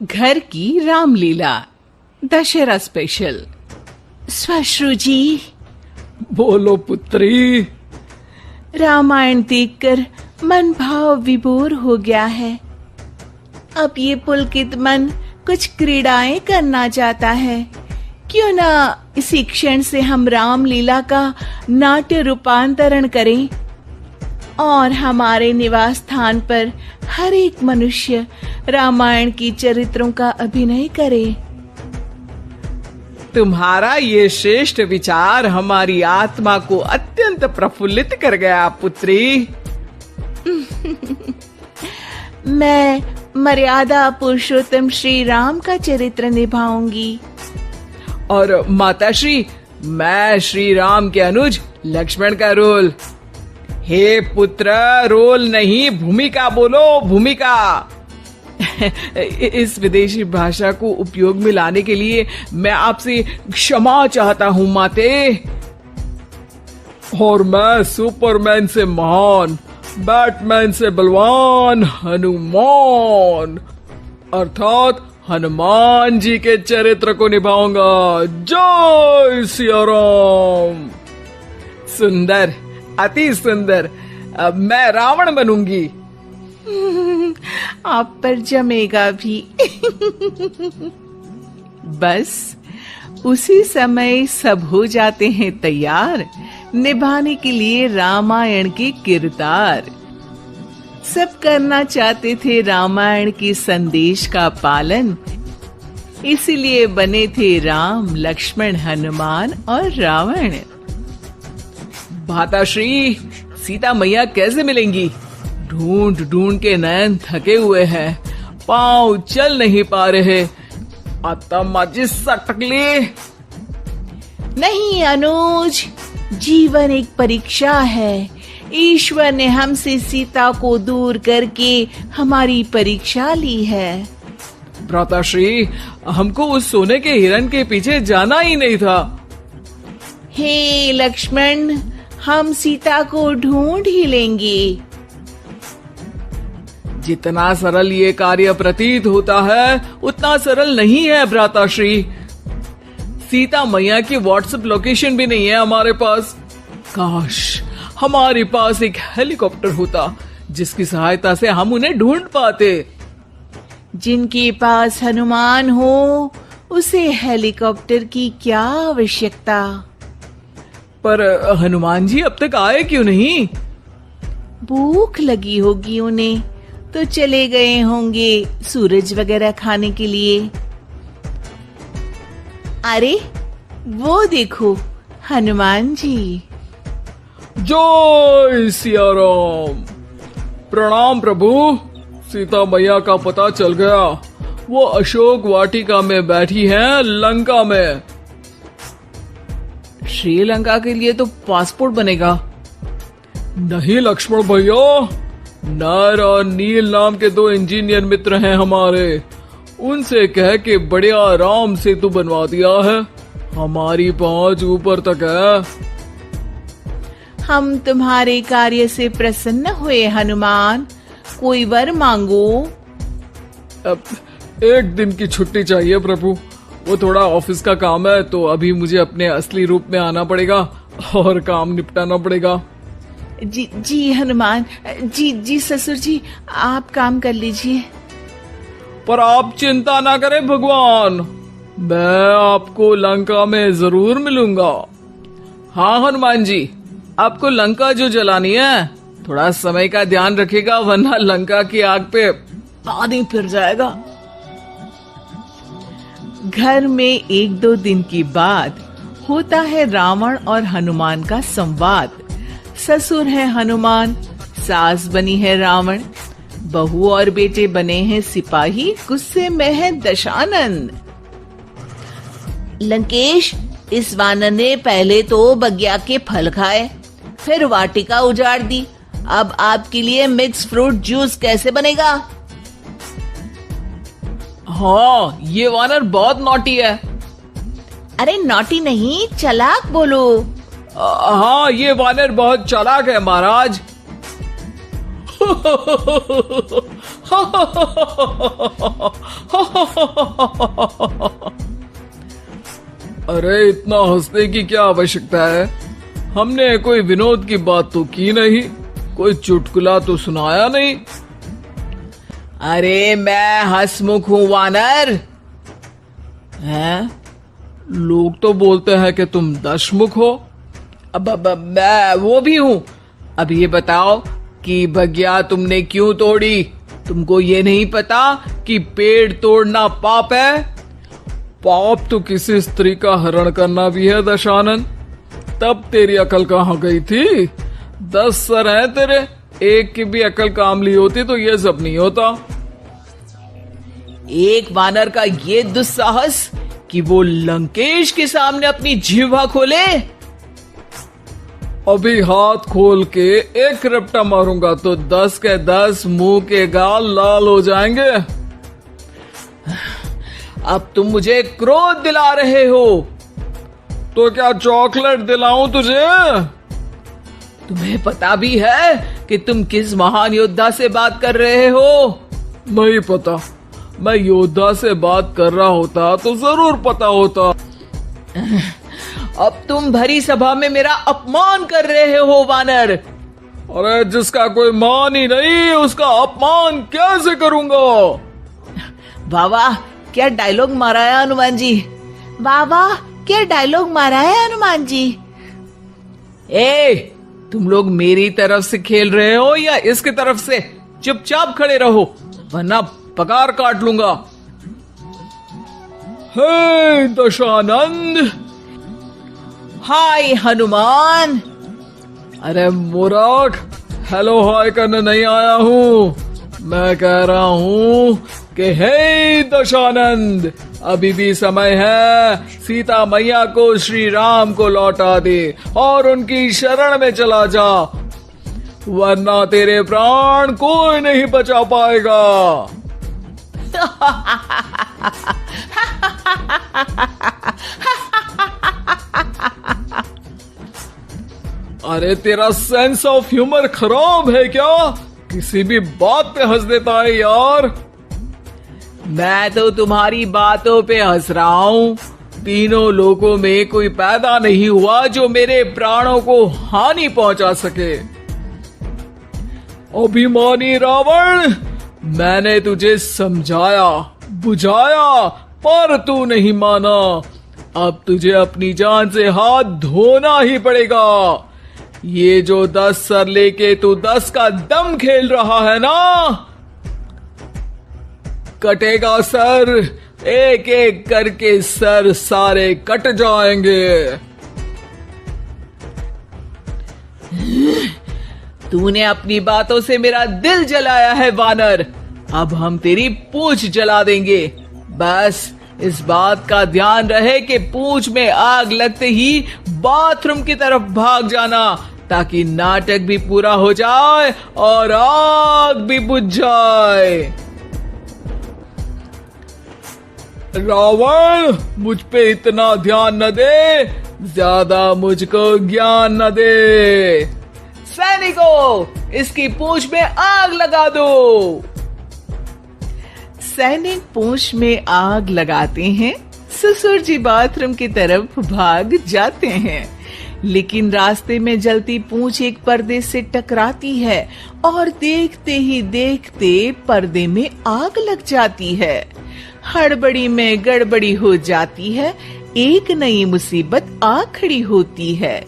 घर की रामलीला दशहरा स्पेशल। श्वश्रु जी, बोलो पुत्री। रामायण देखकर मन भाव विभोर हो गया है। अब ये पुलकित मन कुछ क्रीड़ाएं करना चाहता है। क्यों ना इसी क्षण से हम रामलीला का नाट्य रूपांतरण करें और हमारे निवास स्थान पर हर एक मनुष्य रामायण की चरित्रों का अभिनय करे। तुम्हारा ये श्रेष्ठ विचार हमारी आत्मा को अत्यंत प्रफुल्लित कर गया पुत्री। मैं मर्यादा पुरुषोत्तम श्री राम का चरित्र निभाऊंगी। और माताश्री, मैं श्री राम के अनुज लक्ष्मण का रोल। हे पुत्र, रोल नहीं भूमिका बोलो, भूमिका। इस विदेशी भाषा को उपयोग में लाने के लिए मैं आपसे क्षमा चाहता हूँ माते। और मैं सुपरमैन से महान, बैटमैन से बलवान हनुमान अर्थात हनुमान जी के चरित्र को निभाऊंगा। जय सिया राम। सुंदर, अति सुंदर। अब मैं रावण बनूंगी। आप पर जमेगा भी। बस उसी समय सब हो जाते हैं तैयार निभाने के लिए रामायण के किरदार। सब करना चाहते थे रामायण के संदेश का पालन, इसीलिए बने थे राम, लक्ष्मण, हनुमान और रावण। भाताश्री, सीता मैया कैसे मिलेंगी? ढूंढ ढूंढ के नयन थके हुए हैं, पांव चल नहीं पा रहे। अतः सटकली। नहीं अनुज, जीवन एक परीक्षा है। ईश्वर ने हमसे सीता को दूर करके हमारी परीक्षा ली है। भ्राताश्री, हमको उस सोने के हिरण के पीछे जाना ही नहीं था। हे लक्ष्मण, हम सीता को ढूंढ ही लेंगे। जितना सरल ये कार्य प्रतीत होता है उतना सरल नहीं है भ्राताश्री। सीता मैया की व्हाट्सएप लोकेशन भी नहीं है हमारे पास। काश हमारे पास एक हेलीकॉप्टर होता जिसकी सहायता से हम उन्हें ढूंढ पाते। जिनके पास हनुमान हो उसे हेलीकॉप्टर की क्या आवश्यकता। पर हनुमान जी अब तक आए क्यों नहीं? भूख लगी होगी उन्हें, तो चले गए होंगे सूरज वगैरह खाने के लिए। अरे वो देखो हनुमान जी। जय सिया राम। प्रणाम प्रभु। सीता मैया का पता चल गया, वो अशोक वाटिका में बैठी हैं लंका में। श्रीलंका के लिए तो पासपोर्ट बनेगा। नहीं लक्ष्मण भैया, नर और नील नाम के दो इंजीनियर मित्र हैं हमारे। उनसे कह के बढ़िया राम सेतु बनवा दिया है। हमारी पहुंच ऊपर तक है। हम तुम्हारे कार्य से प्रसन्न हुए हनुमान, कोई वर मांगो। अब एक दिन की छुट्टी चाहिए प्रभु। वो थोड़ा ऑफिस का काम है, तो अभी मुझे अपने असली रूप में आना पड़ेगा और काम निपटाना पड़ेगा। जी हनुमान जी ससुर जी, आप काम कर लीजिए। पर आप चिंता ना करें भगवान, मैं आपको लंका में जरूर मिलूंगा। हाँ हनुमान जी, आपको लंका जो जलानी है थोड़ा समय का ध्यान रखिएगा, वरना लंका की आग पे पानी फिर जाएगा। घर में एक दो दिन की बाद होता है रावण और हनुमान का संवाद। ससुर है हनुमान, सास बनी है रावण, बहू और बेटे बने हैं सिपाही, गुस्से में है दशानन। लंकेश, इस वानर ने पहले तो बगिया के फल खाए, फिर वाटिका उजाड़ दी। अब आपके लिए मिक्स फ्रूट जूस कैसे बनेगा? हाँ, ये वानर बहुत नॉटी है। अरे नॉटी नहीं, चालाक बोलो। हाँ, ये वानर बहुत चालाक है महाराज। अरे इतना हंसने की क्या आवश्यकता है? हमने कोई विनोद की बात तो की नहीं, कोई चुटकुला तो सुनाया नहीं। अरे मैं हंसमुख हूँ वानर। हैं? लोग तो बोलते हैं कि तुम दशमुख हो। अब मैं वो भी हूँ। अब ये बताओ कि बगिया तुमने क्यों तोड़ी? तुमको ये नहीं पता कि पेड़ तोड़ना पाप है? पाप तो किसी स्त्री का हरण करना भी है दशानन। तब तेरी अकल कहाँ गई थी? 10 सर हैं तेरे, एक की भी अकल काम ली होती तो ये सब नहीं होता। एक वानर का ये दुस्साहस कि वो लंकेश के सामने अपनी जिह्वा खोले। अभी हाथ खोल के एक रपटा मारूंगा तो 10 के 10 मुंह के गाल लाल हो जाएंगे। अब तुम मुझे क्रोध दिला रहे हो। तो क्या चॉकलेट दिलाऊं तुझे? तुम्हें पता भी है कि तुम किस महान योद्धा से बात कर रहे हो? नहीं पता। मैं योद्धा से बात कर रहा होता तो जरूर पता होता। अब तुम भरी सभा में मेरा अपमान कर रहे हो वानर। अरे जिसका कोई मान ही नहीं उसका अपमान कैसे करूंगा? वाह वाह, क्या डायलॉग मारा है हनुमान जी। वाह वाह, क्या डायलॉग मारा है हनुमान जी। ए, तुम लोग मेरी तरफ से खेल रहे हो या इसकी तरफ से? चुपचाप खड़े रहो वरना पगार काट लूंगा। हे दशानंद। हाय हनुमान। अरे मूर्ख, हेलो हाय करने नहीं आया हूँ। मैं कह रहा हूँ कि हे दशानंद, अभी भी समय है। सीता मैया को श्री राम को लौटा दे और उनकी शरण में चला जा, वरना तेरे प्राण कोई नहीं बचा पाएगा। अरे तेरा सेंस ऑफ ह्यूमर खराब है क्या? किसी भी बात पे हंस देता है यार। मैं तो तुम्हारी बातों पे हंस रहा हूँ। तीनों लोगों में कोई पैदा नहीं हुआ जो मेरे प्राणों को हानि पहुंचा सके। अभिमानी रावण, मैंने तुझे समझाया बुझाया पर तू नहीं माना। अब तुझे अपनी जान से हाथ धोना ही पड़ेगा। ये जो 10 सर लेके तू 10 का दम खेल रहा है ना, कटेगा सर। एक एक करके सर सारे कट जाएंगे। तूने अपनी बातों से मेरा दिल जलाया है वानर। अब हम तेरी पूंछ जला देंगे। बस इस बात का ध्यान रहे कि पूंछ में आग लगते ही बाथरूम की तरफ भाग जाना, ताकि नाटक भी पूरा हो जाए और आग भी बुझ जाए। रावण, मुझ पे इतना ध्यान न दे, ज्यादा मुझको ज्ञान न दे। सैनिकों, इसकी पूंछ में आग लगा दो। सैनिक पूंछ में आग लगाते हैं। ससुर जी बाथरूम की तरफ भाग जाते हैं, लेकिन रास्ते में जलती पूंछ एक पर्दे से टकराती है और देखते ही देखते पर्दे में आग लग जाती है। हड़बड़ी में गड़बड़ी हो जाती है। एक नई मुसीबत आ खड़ी होती है।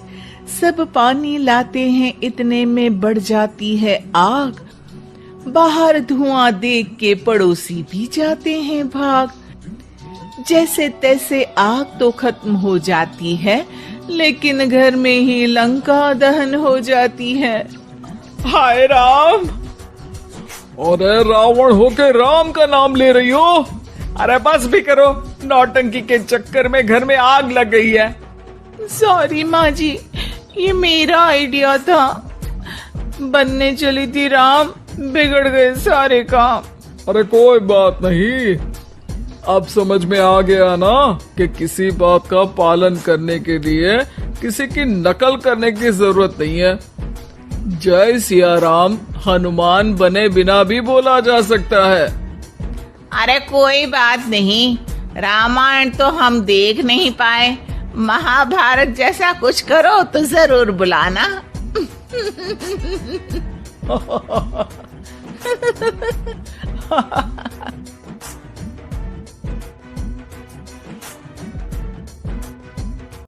सब पानी लाते हैं, इतने में बढ़ जाती है आग। बाहर धुआं देख के पड़ोसी भी जाते हैं भाग। जैसे तैसे आग तो खत्म हो जाती है, लेकिन घर में ही लंका दहन हो जाती है। हाय राम। अरे रावण होके राम का नाम ले रही हो? अरे बस भी करो, नौटंकी के चक्कर में घर में आग लग गई है। सॉरी माँ जी, ये मेरा आइडिया था। बनने चली थी राम, बिगड़ गए सारे काम। अरे कोई बात नहीं, अब समझ में आ गया ना कि किसी बात का पालन करने के लिए किसी की नकल करने की जरूरत नहीं है। जय सिया राम हनुमान बने बिना भी बोला जा सकता है। अरे कोई बात नहीं, रामायण तो हम देख नहीं पाए, महाभारत जैसा कुछ करो तो जरूर बुलाना।